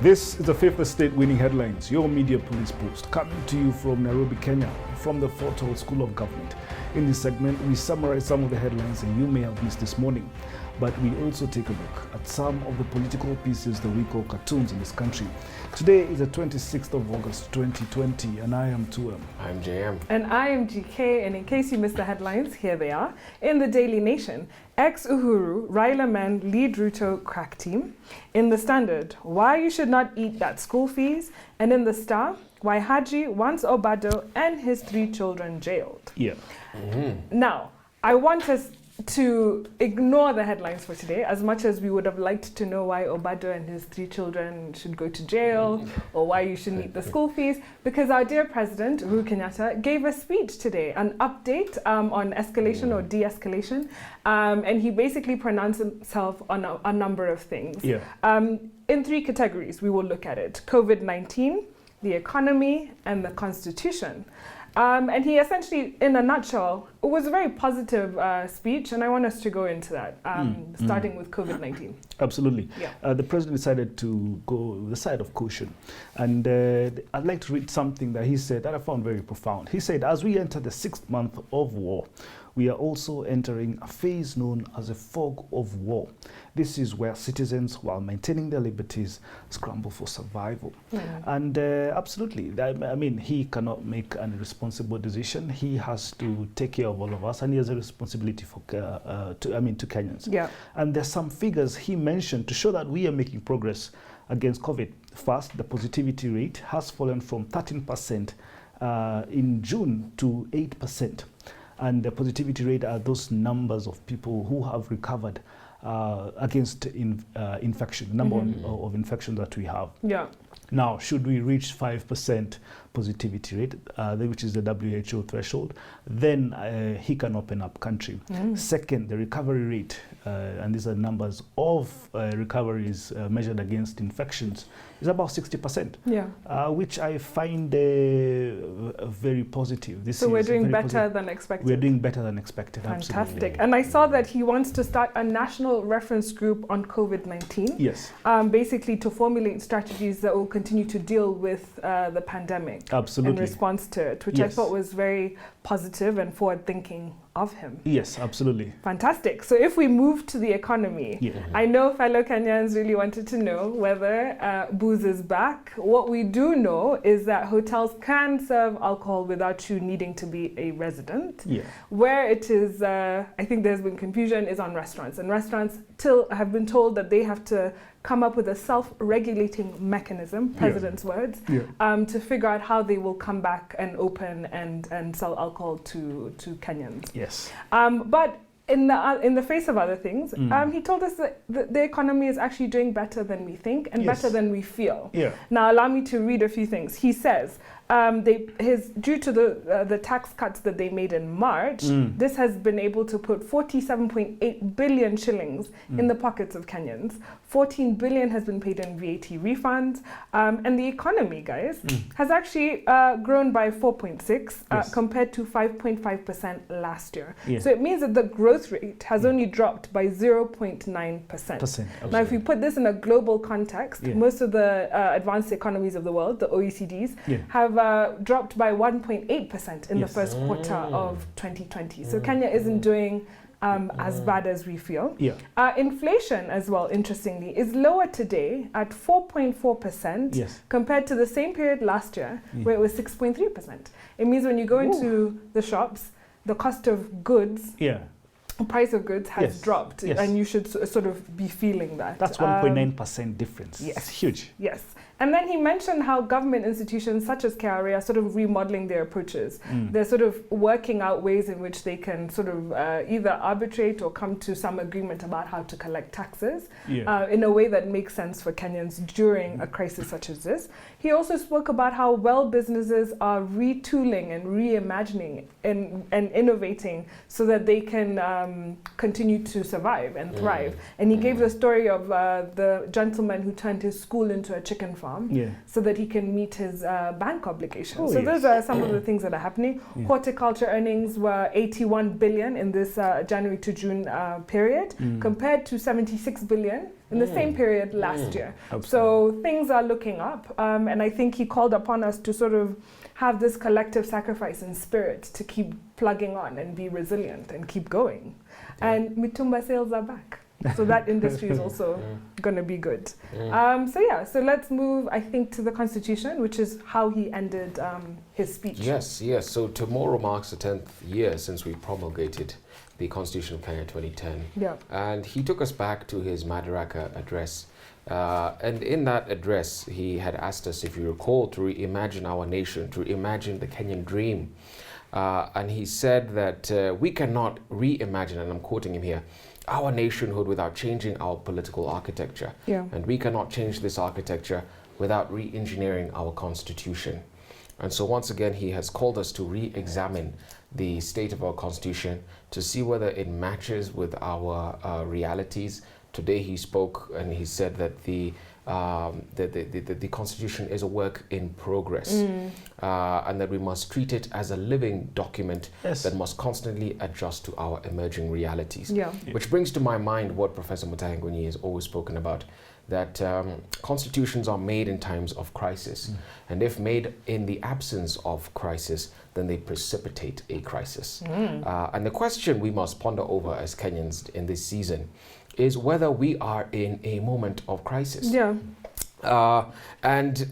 This is the Fifth Estate Winning Headlines, your media police post, coming to you from Nairobi, Kenya, from the Fort Hall School of Government. In this segment, we summarize some of the headlines that you may have missed this morning, but we also take a look at some of the political pieces that we call cartoons in this country. Today is the 26th of August, 2020, and I am Tuam. I'm JM. And I am GK, and in case you missed the headlines, here they are. In the Daily Nation, ex-UHURU, Raila men lead RUTO crack team. In the Standard, why you should not eat that school fees. And in the Star, why Haji wants Obado and his 3 children jailed. Yeah. Now, I want us to ignore the headlines for today, as much as we would have liked to know why Obado and his 3 children should go to jail or why you shouldn't eat the school fees, because our dear President, Uhuru Kenyatta, gave a speech today, an update on escalation or de-escalation, and he basically pronounced himself on a number of things. Yeah. In 3 categories, we will look at it: COVID-19, the economy, and the Constitution. And he essentially, in a nutshell, it was a very positive speech, and I want us to go into that, starting with COVID-19. Absolutely. Yeah. The president decided to go the side of caution. And I'd like to read something that he said that I found very profound. He said, as we enter the 6th month of war, we are also entering a phase known as a fog of war. This is where citizens, while maintaining their liberties, scramble for survival. And absolutely, I mean, he cannot make an irresponsible decision. He has to take care of all of us, and he has a responsibility for to Kenyans. Yeah. And there's some figures he mentioned to show that we are making progress against COVID. First, the positivity rate has fallen from 13% in June to 8%. And the positivity rate are those numbers of people who have recovered against infection, the number of infections that we have. Yeah. Now, should we reach 5% positivity rate, which is the WHO threshold, then he can open up country. Second, the recovery rate, and these are numbers of recoveries measured against infections, is about 60%, which I find very positive. So we're doing better than expected. We're doing better than expected. Fantastic. Absolutely. And I saw that he wants to start a national reference group on COVID-19. Yes. Basically to formulate strategies that will continue to deal with the pandemic. Absolutely. In response to it, which I thought was very positive and forward-thinking of him. Yes, absolutely. Fantastic. So if we move to the economy, I know fellow Kenyans really wanted to know whether booze is back. What we do know is that hotels can serve alcohol without you needing to be a resident. Yeah. Where it is, I think there's been confusion, is on restaurants. And restaurants have been told that they have to come up with a self-regulating mechanism, President's words, to figure out how they will come back and open and sell alcohol to Kenyans. Yes. But in the face of other things, he told us that the economy is actually doing better than we think and better than we feel. Yeah. Now, allow me to read a few things. He says, due to the tax cuts that they made in March, this has been able to put 47.8 billion shillings in the pockets of Kenyans. 14 billion has been paid in VAT refunds. And the economy, guys, has actually grown by 4.6% compared to 5.5% last year. Yeah. So it means that the growth rate has only dropped by 0.9%. Now, if we put this in a global context, most of the advanced economies of the world, the OECDs, have dropped by 1.8% in the first quarter of 2020. So Kenya isn't doing as bad as we feel. Yeah. Inflation as well, interestingly, is lower today at 4.4% compared to the same period last year where it was 6.3%. It means when you go into the shops, the cost of goods, price of goods has dropped, and you should sort of be feeling that. That's 1.9% difference. Yes. It's huge. Yes. And then he mentioned how government institutions such as KRA are sort of remodeling their approaches. They're sort of working out ways in which they can sort of either arbitrate or come to some agreement about how to collect taxes in a way that makes sense for Kenyans during a crisis such as this. He also spoke about how well businesses are retooling and reimagining and innovating so that they can continue to survive and thrive. And he gave the story of the gentleman who turned his school into a chicken farm. farm so that he can meet his bank obligations. So those are some of the things that are happening. Horticulture earnings were 81 billion in this January to June period, compared to 76 billion in the same period last year. Absolutely. So things are looking up, and I think he called upon us to sort of have this collective sacrifice and spirit to keep plugging on and be resilient and keep going. And Mitumba sales are back. So that industry is also going to be good. So let's move, I think, to the Constitution, which is how he ended his speech. Yes. So tomorrow marks the 10th year since we promulgated the Constitution of Kenya 2010. Yeah. And he took us back to his Madaraka address. And in that address, he had asked us, if you recall, to reimagine our nation, to imagine the Kenyan dream. And he said that we cannot reimagine, and I'm quoting him here, our nationhood without changing our political architecture. Yeah. And we cannot change this architecture without re-engineering our constitution. And so once again, he has called us to re-examine the state of our constitution to see whether it matches with our realities. Today he spoke and he said that the Constitution is a work in progress, and that we must treat it as a living document that must constantly adjust to our emerging realities. Which brings to my mind what Professor Mutahi Ngunyi has always spoken about, that constitutions are made in times of crisis, and if made in the absence of crisis, then they precipitate a crisis. And the question we must ponder over as Kenyans in this season is whether we are in a moment of crisis. And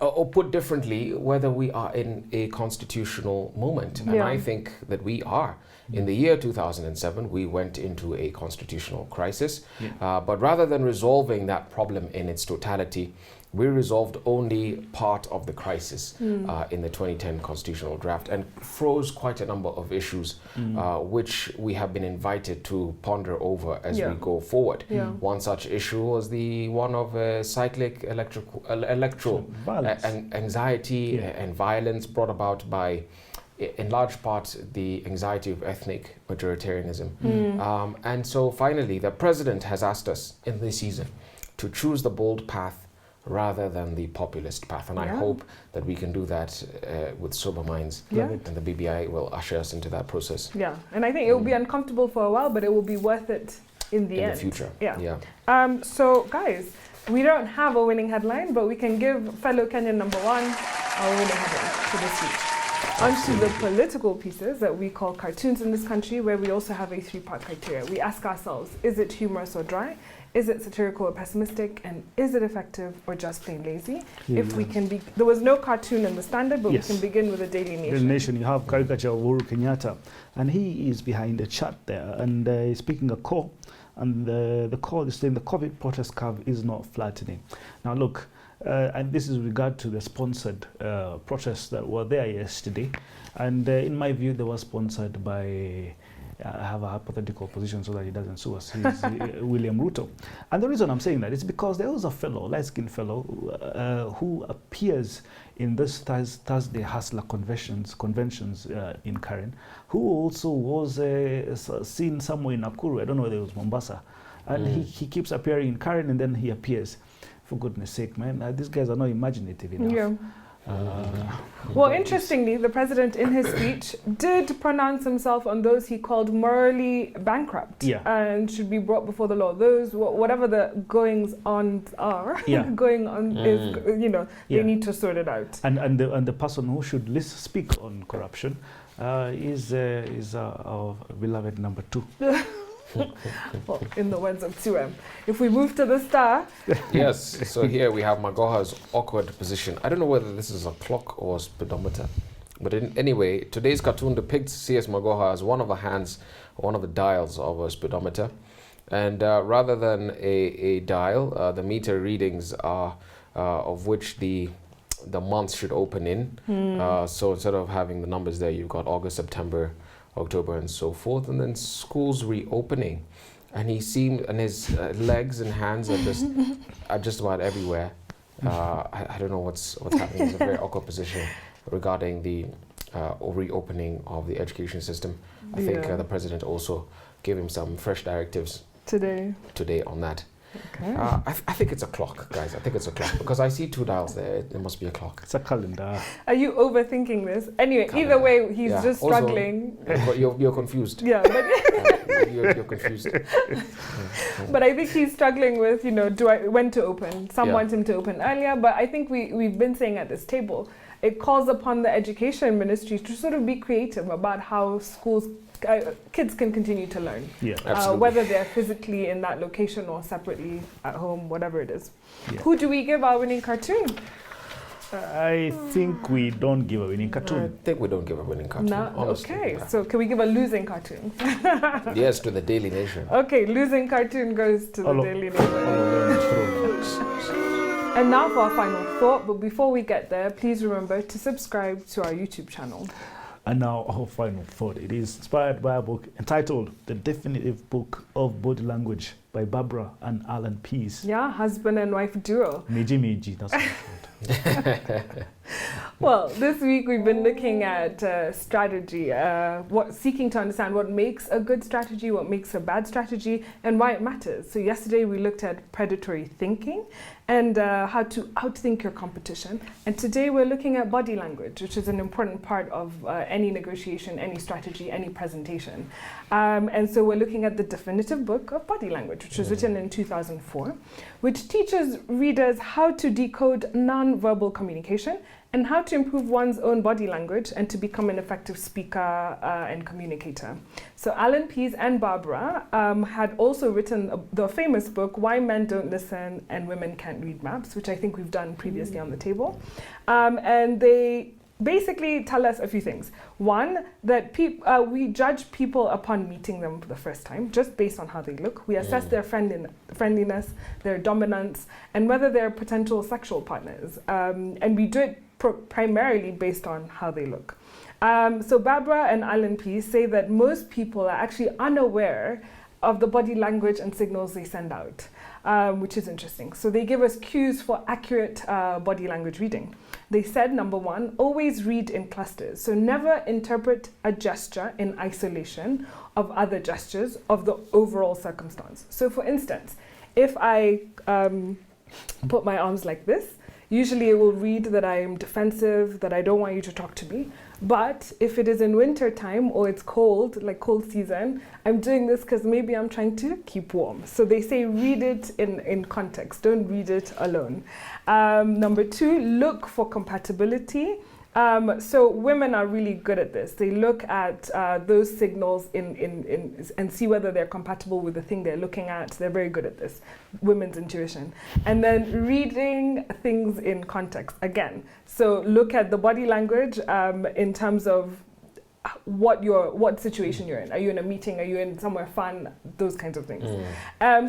or put differently, whether we are in a constitutional moment. And I think that we are. In the year 2007, we went into a constitutional crisis. But rather than resolving that problem in its totality, we resolved only part of the crisis in the 2010 constitutional draft, and froze quite a number of issues which we have been invited to ponder over as we go forward. One such issue was the one of cyclic electoral anxiety and violence brought about by, in large part, the anxiety of ethnic majoritarianism. And so finally, the president has asked us in this season to choose the bold path rather than the populist path. And I hope that we can do that with sober minds. And the BBI will usher us into that process. And I think it will be uncomfortable for a while, but it will be worth it in the end. In the future. So guys, we don't have a winning headline, but we can give fellow Kenyan number one our winning headline for this week. Onto the political pieces that we call cartoons in this country, where we also have a three-part criteria. We ask ourselves, is it humorous or dry? Is it satirical or pessimistic? And is it effective or just plain lazy? If we can be, there was no cartoon in the Standard, but we can begin with the Daily Nation. Daily Nation, you have caricature of UHURU Kenyatta, and he is behind the chart there, and he's speaking a call, and the call is saying the COVID protest curve is not flattening. Now look, and this is with regard to the sponsored protests that were there yesterday, and in my view, they were sponsored by. I have a hypothetical position so that he doesn't sue us. He's William Ruto. And the reason I'm saying that is because there was a fellow, light-skinned fellow, who appears in this Thursday Hustler conventions in Karen, who also was seen somewhere in Nakuru. I don't know whether it was Mombasa. And he keeps appearing in Karen, and then he appears. For goodness sake, man, these guys are not imaginative enough. Well, interestingly, the president in his speech did pronounce himself on those he called morally bankrupt and should be brought before the law. Those, whatever the goings on are, going on is, they need to sort it out. And the person who should speak on corruption is our beloved number two. Well, in the words of Tsiwem. If we move to the Star. Yes, so here we have Magoha's awkward position. I don't know whether this is a clock or a speedometer. But anyway, today's cartoon depicts CS Magoha as one of the hands, one of the dials of a speedometer. And rather than a dial, the meter readings are of which the months should open in. So instead of having the numbers there, you've got August, September, October, and so forth, and then schools reopening, and he seemed, and his legs and hands are just about everywhere. I don't know what's happening. It's a very awkward position regarding the reopening of the education system. I think the president also gave him some fresh directives today on that. Okay. I think it's a clock, guys. I think it's a clock because I see 2 dials there. It must be a clock. It's a calendar. Are you overthinking this? Anyway, either way, he's just struggling. Also, you're confused. Yeah, but you're confused. But I think he's struggling with, when to open. Some want him to open earlier, but I think we've been saying at this table, it calls upon the education ministry to sort of be creative about how kids can continue to learn. Yeah, whether they're physically in that location or separately at home, whatever it is. Yeah. Who do we give our winning cartoon? I think we don't give a winning cartoon. I think we don't give a winning cartoon. No? Honestly. Okay, so can we give a losing cartoon? Yes, to the Daily Nation. Okay, losing cartoon goes to the Daily Nation. And now for our final thought, but before we get there, please remember to subscribe to our YouTube channel. And now our final thought. It is inspired by a book entitled The Definitive Book of Body Language by Barbara and Alan Pease. Yeah, husband and wife duo. Meiji, that's what it's called. Well, this week we've been looking at strategy, seeking to understand what makes a good strategy, what makes a bad strategy, and why it matters. So yesterday we looked at predatory thinking and how to outthink your competition. And today we're looking at body language, which is an important part of any negotiation, any strategy, any presentation. And so we're looking at the definitive book of body language, which was written in 2004, which teaches readers how to decode non-verbal communication and how to improve one's own body language and to become an effective speaker and communicator. So Alan Pease and Barbara had also written the famous book, Why Men Don't Listen and Women Can't Read Maps, which I think we've done previously on the table. And they basically tell us a few things. One, that we judge people upon meeting them for the first time, just based on how they look. We assess their friendliness, their dominance, and whether they're potential sexual partners. And we do it primarily based on how they look. So Barbara and Alan Pease say that most people are actually unaware of the body language and signals they send out, which is interesting. So they give us cues for accurate body language reading. They said, number one, always read in clusters. So never interpret a gesture in isolation of other gestures of the overall circumstance. So for instance, if I put my arms like this, usually it will read that I am defensive, that I don't want you to talk to me. But if it is in winter time or it's cold, like cold season, I'm doing this because maybe I'm trying to keep warm. So they say read it in context, don't read it alone. Number two, look for compatibility. So women are really good at this. They look at those signals and see whether they're compatible with the thing they're looking at. They're very good at this, women's intuition. And then reading things in context, again. So look at the body language in terms of what situation you're in. Are you in a meeting? Are you in somewhere fun? Those kinds of things.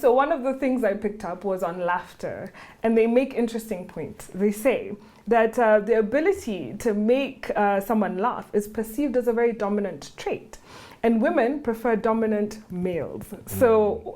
So one of the things I picked up was on laughter. And they make interesting points. They say that the ability to make someone laugh is perceived as a very dominant trait. And women prefer dominant males. So,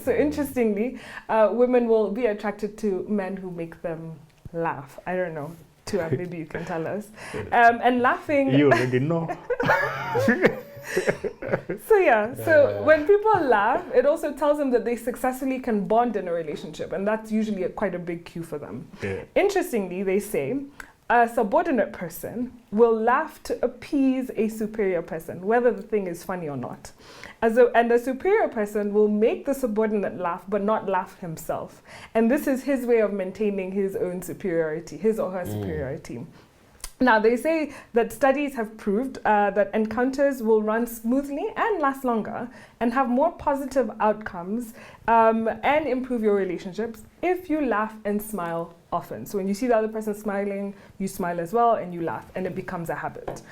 so interestingly, women will be attracted to men who make them laugh. I don't know. Tua, maybe you can tell us. And laughing... You already know. So when people laugh, it also tells them that they successfully can bond in a relationship, and that's usually quite a big cue for them. Yeah. Interestingly, they say a subordinate person will laugh to appease a superior person, whether the thing is funny or not. And the superior person will make the subordinate laugh, but not laugh himself. And this is his way of maintaining his own superiority, his or her superiority. Now, they say that studies have proved that encounters will run smoothly and last longer and have more positive outcomes and improve your relationships if you laugh and smile often. So when you see the other person smiling, you smile as well and you laugh, and it becomes a habit.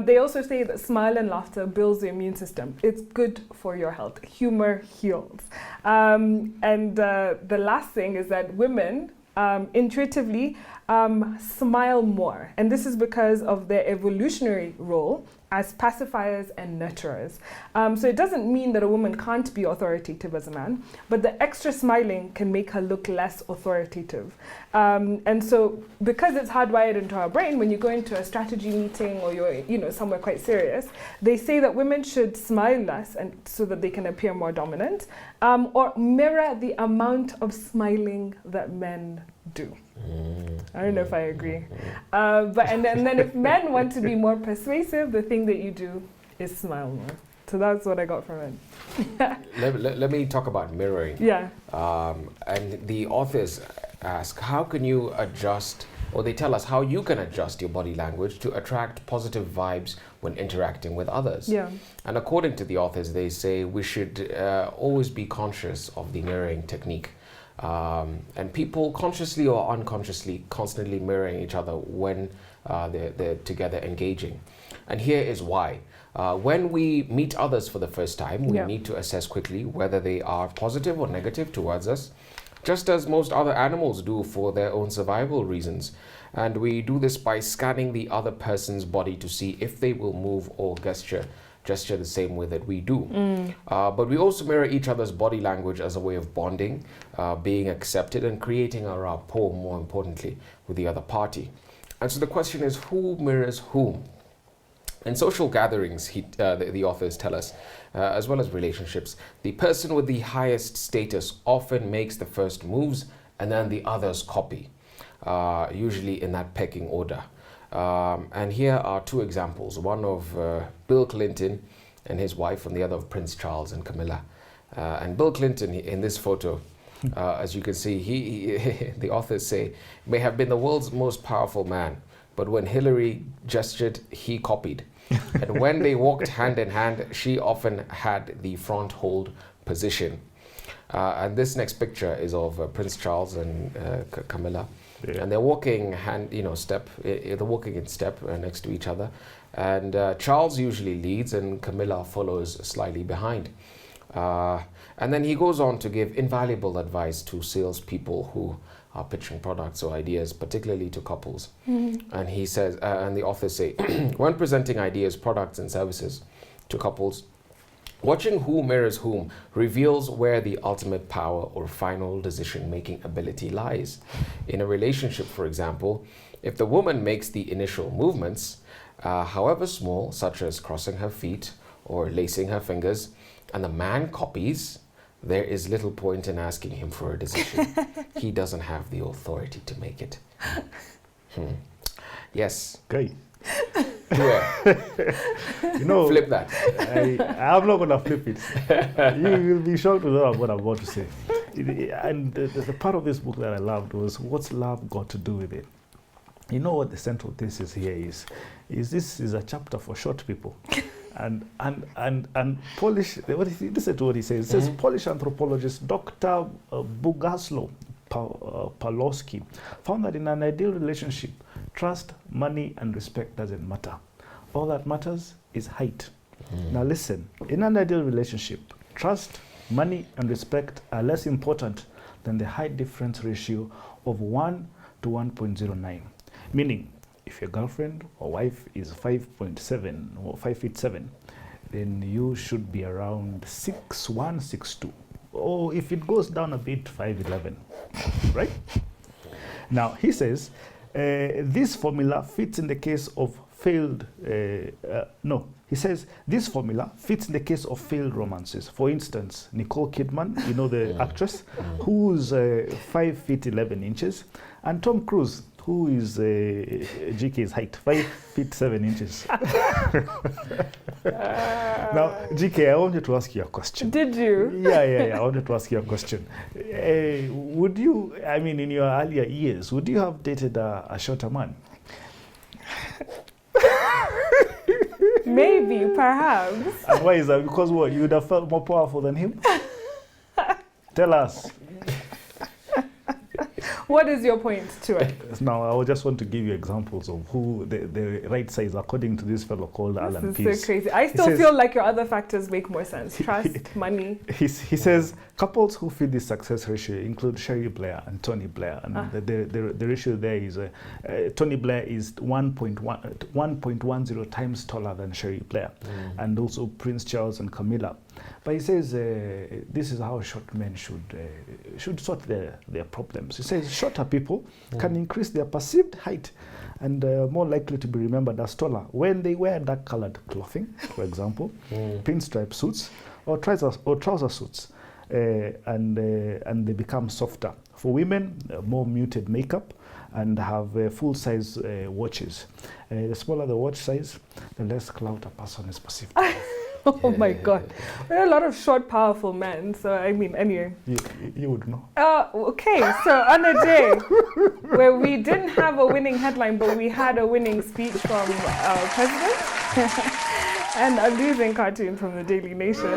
They also say that smile and laughter builds the immune system. It's good for your health. Humor heals. And the last thing is that women intuitively smile more, and this is because of their evolutionary role as pacifiers and nurturers. So it doesn't mean that a woman can't be authoritative as a man, but the extra smiling can make her look less authoritative. And so because it's hardwired into our brain, when you go into a strategy meeting or you're somewhere quite serious, they say that women should smile less and so that they can appear more dominant, or mirror the amount of smiling that men do. I don't know if I agree. And then if men want to be more persuasive, the thing that you do is smile more. So that's what I got from it. Let me talk about mirroring. Yeah. And the authors ask, how can you adjust, or they tell us how you can adjust your body language to attract positive vibes when interacting with others. Yeah. And according to the authors, they say we should always be conscious of the mirroring technique. And people consciously or unconsciously constantly mirroring each other when they're together engaging. And here is why. When we meet others for the first time, we need to assess quickly whether they are positive or negative towards us, just as most other animals do for their own survival reasons. And we do this by scanning the other person's body to see if they will move or gesture the same way that we do. But we also mirror each other's body language as a way of bonding, being accepted, and creating a rapport, more importantly, with the other party. And so the question is, who mirrors whom? In social gatherings, the authors tell us, as well as relationships, the person with the highest status often makes the first moves and then the others copy, usually in that pecking order. And here are two examples, one of Bill Clinton and his wife, and the other of Prince Charles and Camilla. And Bill Clinton, in this photo, as you can see, the authors say, may have been the world's most powerful man, but when Hillary gestured, he copied. And when they walked hand in hand, she often had the front hold position. And this next picture is of Prince Charles and Camilla. Yeah. And they're walking they're walking in step next to each other. And Charles usually leads and Camilla follows slightly behind. And then he goes on to give invaluable advice to salespeople who are pitching products or ideas, particularly to couples. And he says, and the authors say, when presenting ideas, products, and services to couples, watching who mirrors whom reveals where the ultimate power or final decision-making ability lies. In a relationship, for example, if the woman makes the initial movements, however small, such as crossing her feet or lacing her fingers, and the man copies, there is little point in asking him for a decision. He doesn't have the authority to make it. Yes. Okay. Flip that. I'm not going to flip it. You will be shocked to know what I'm about to say. And the part of this book that I loved was, what's love got to do with it? You know what the central thesis here is this is a chapter for short people. And Polish, listen to what he says. It says, Polish anthropologist Dr. Bugaslo Pawlowski found that in an ideal relationship, trust, money, and respect doesn't matter. All that matters is height. Now listen, in an ideal relationship, trust, money, and respect are less important than the height difference ratio of 1 to 1.09. Meaning, if your girlfriend or wife is 5.7 or 5 feet 7, then you should be around 6'1", 6'2". Or if it goes down a bit, 5'11", right? Now, he says, this formula fits in the case of failed, he says, this formula fits in the case of failed romances. For instance, Nicole Kidman, you know the actress, who's 5 feet 11 inches, and Tom Cruise, who is GK's height, 5 feet 7 inches. Now, GK, I wanted to ask you a question. Did you? Yeah, I wanted to ask you a question. Would you, in your earlier years, would you have dated a shorter man? Maybe, perhaps. And why is that? Because what, you would have felt more powerful than him? Tell us. What is your point to it? Now, I just want to give you examples of who the right size, according to this fellow called Alan Pease. This is so crazy. I still feel like your other factors make more sense. Trust, money. He says couples who fit this success ratio include Sherry Blair and Tony Blair. And the ratio there is Tony Blair is 1.10 times taller than Sherry Blair. And also Prince Charles and Camilla. But he says this is how short men should sort their problems. He says shorter people can increase their perceived height and more likely to be remembered as taller when they wear dark-colored clothing, for example, pinstripe suits or trouser suits, and they become softer. For women, more muted makeup and have full-size watches. The smaller the watch size, the less clout a person is perceived. Oh my God. There are a lot of short, powerful men. So, I mean, anyway. You would know. Okay, so on a day where we didn't have a winning headline, but we had a winning speech from our president and a losing cartoon from the Daily Nation,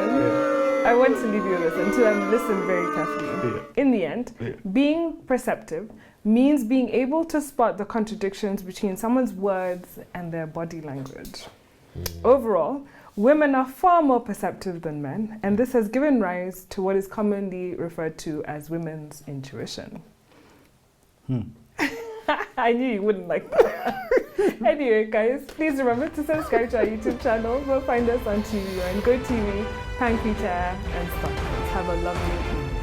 I want to leave you with this and listen very carefully. In the end, being perceptive means being able to spot the contradictions between someone's words and their body language. Overall, women are far more perceptive than men, and this has given rise to what is commonly referred to as women's intuition. I knew you wouldn't like that. Anyway, guys, please remember to subscribe to our YouTube channel. Go find us on TV and GoTV, Pan Peter, and stuff. Have a lovely evening.